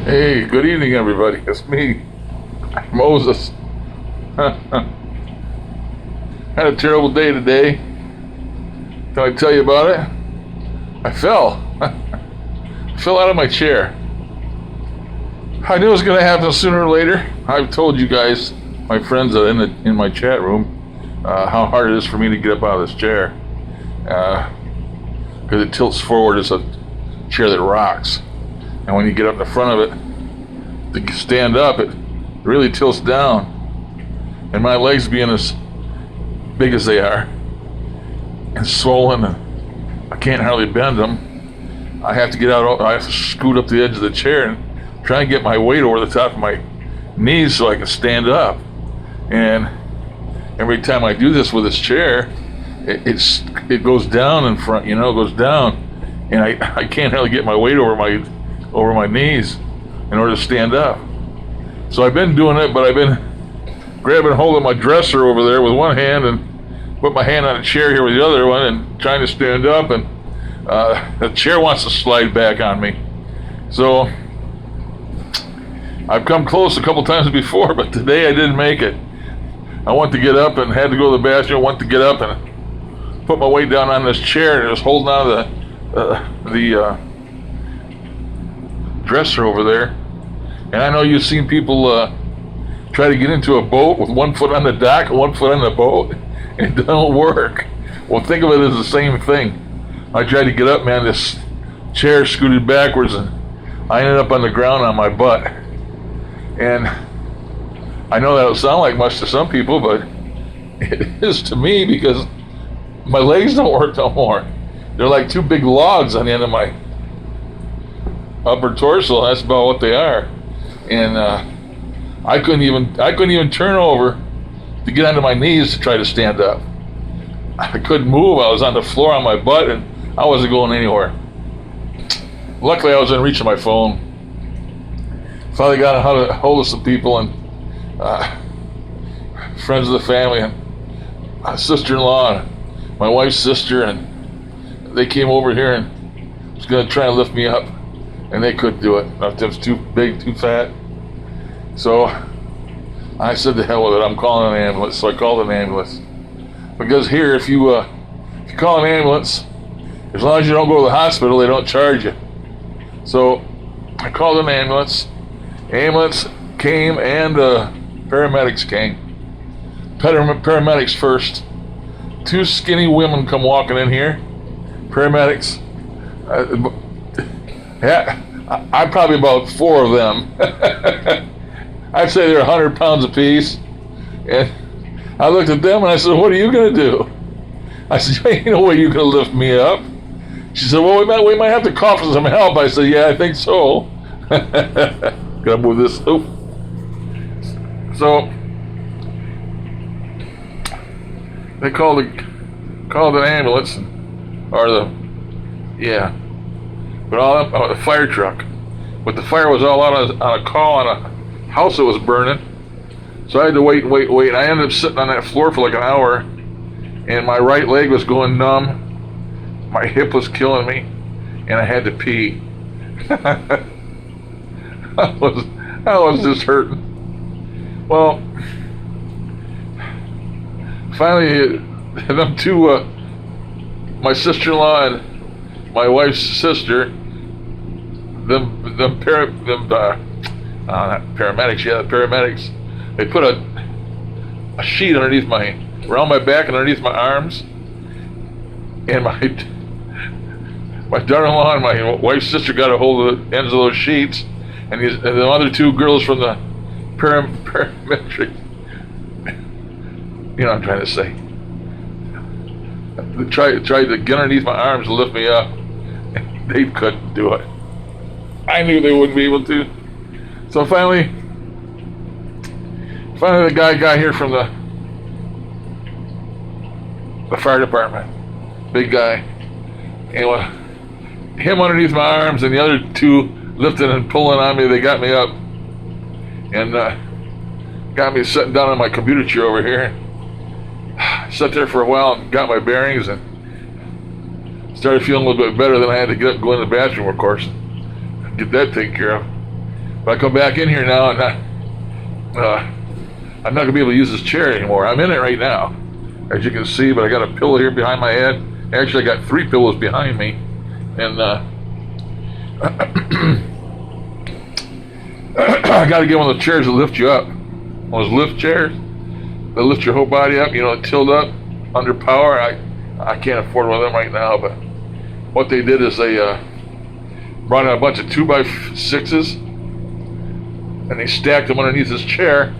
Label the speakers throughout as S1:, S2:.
S1: Hey, good evening, everybody. It's me, Moses. Had a terrible day today. Can I tell you about it? I fell. I fell out of my chair. I knew it was going to happen sooner or later. I've told you guys, my friends that are in my chat room, how hard it is for me to get up out of this chair. Because it tilts forward. It's a chair that rocks. And when you get up in the front of it, to stand up, it really tilts down. And my legs being as big as they are, and swollen, and I can't hardly bend them, I have to get out, I have to scoot up the edge of the chair and try and get my weight over the top of my knees so I can stand up. And every time I do this with this chair, it goes down in front, it goes down, and I can't hardly get my weight over my knees in order to stand up. So I've been doing it, but I've been grabbing hold of my dresser over there with one hand and put my hand on a chair here with the other one and trying to stand up, and the chair wants to slide back on me. So I've come close a couple times before, but today I didn't make it. I went to get up and had to go to the bathroom, went to get up and put my weight down on this chair, and it was holding on to the dresser over there. And I know you've seen people try to get into a boat with one foot on the dock and one foot on the boat, and it don't work. Well, think of it as the same thing. I tried to get up, man, this chair scooted backwards, and I ended up on the ground on my butt. And I know that don't sound like much to some people, but it is to me, because my legs don't work no more. They're like two big logs on the end of my upper torso. That's about what they are. And I couldn't even turn over to get onto my knees to try to stand up. I couldn't move. I was on the floor on my butt, and I wasn't going anywhere. Luckily, I was in reach of my phone. Finally got a hold of some people, and friends of the family, and my sister-in-law, and my wife's sister, and they came over here and was going to try and lift me up, and they couldn't do it. It was too big, too fat. So I said, to hell with it, I'm calling an ambulance. So I called an ambulance. Because here, if you call an ambulance, as long as you don't go to the hospital, they don't charge you. So I called an ambulance. Ambulance came, and paramedics came. Paramedics first. Two skinny women come walking in here. Paramedics. Yeah, I'm probably about four of them. I'd say they're 100 pounds apiece. And I looked at them and I said, "What are you going to do?" I said, "Ain't no way you're going to lift me up." She said, "Well, we might have to call for some help." I said, "Yeah, I think so." Gotta move this. Oop. So they called an ambulance, but the fire truck. But the fire was all out on a call on a house that was burning. So I had to wait. I ended up sitting on that floor for like an hour, and my right leg was going numb. My hip was killing me, and I had to pee. I was just hurting. Well, finally, them two, my sister-in-law and my wife's sister, not paramedics, yeah, the paramedics, they put a sheet around my back and underneath my arms, and my daughter-in-law and my wife's sister got a hold of the ends of those sheets, and the other two girls from the parametric, you know what I'm trying to say, they tried to get underneath my arms to lift me up. They couldn't do it. I knew they wouldn't be able to. So finally the guy got here from the fire department, big guy, and him underneath my arms and the other two lifting and pulling on me. They got me up and got me sitting down on my computer chair over here. Sat there for a while and got my bearings and started feeling a little bit better. Then I had to get up and go in the bathroom, of course, and get that taken care of. But I come back in here now, and I'm not gonna be able to use this chair anymore. I'm in it right now, as you can see, but I got a pillow here behind my head. Actually, I got 3 pillows behind me, and I got to get one of the chairs that lift you up. One of those lift chairs that lift your whole body up, tilt up under power. I can't afford one of them right now, but what they did is they brought in a bunch of 2x6s, and they stacked them underneath this chair,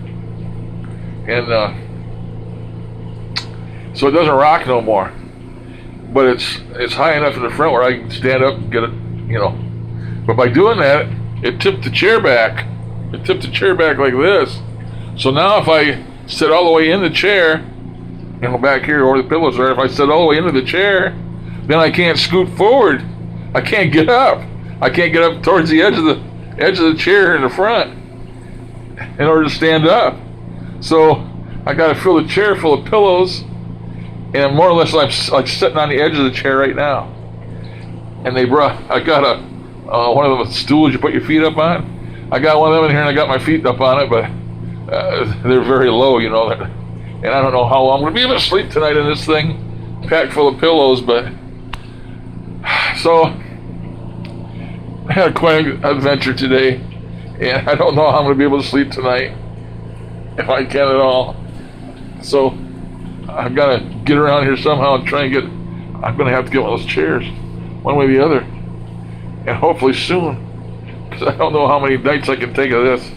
S1: and so it doesn't rock no more. But it's high enough in the front where I can stand up and get it, But by doing that, it tipped the chair back. It tipped the chair back like this. So now if I sit all the way in the chair, back here where the pillows are, if I sit all the way into the chair, then I can't scoot forward. I can't get up. I can't get up towards the edge of the chair in the front in order to stand up. So I got to fill the chair full of pillows, and more or less I'm like sitting on the edge of the chair right now. And I got one of the stools you put your feet up on. I got one of them in here, and I got my feet up on it, but they're very low, and I don't know how long I'm going to be able to sleep tonight in this thing, packed full of pillows. But so I had quite an adventure today, and I don't know how I'm going to be able to sleep tonight, if I can at all. So I've got to get around here somehow and try and I'm going to have to get one of those chairs, one way or the other, and hopefully soon, because I don't know how many nights I can take of this.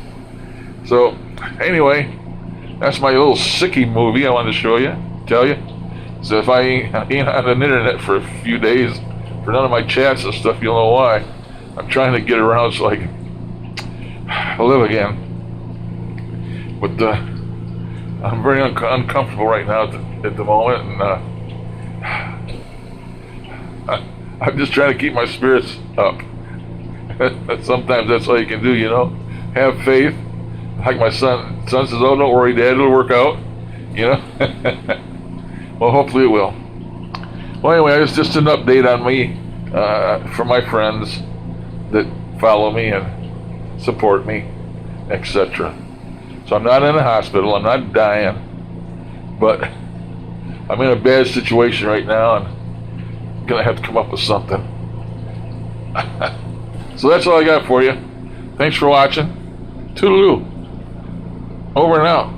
S1: So anyway, that's my little sickie movie I wanted to tell you. So if I ain't on the internet for a few days, for none of my chats and stuff, you'll know why. I'm trying to get around so I can live again. But I'm very uncomfortable right now at the moment, and I'm just trying to keep my spirits up. Sometimes that's all you can do, Have faith. Like my son says, "Oh, don't worry, Dad, it'll work out." Well, hopefully it will. Well, anyway, it's just an update on me for my friends that follow me and support me, etc. So I'm not in a hospital. I'm not dying, but I'm in a bad situation right now, and I'm gonna have to come up with something. So that's all I got for you. Thanks for watching. Toodaloo. Over and out.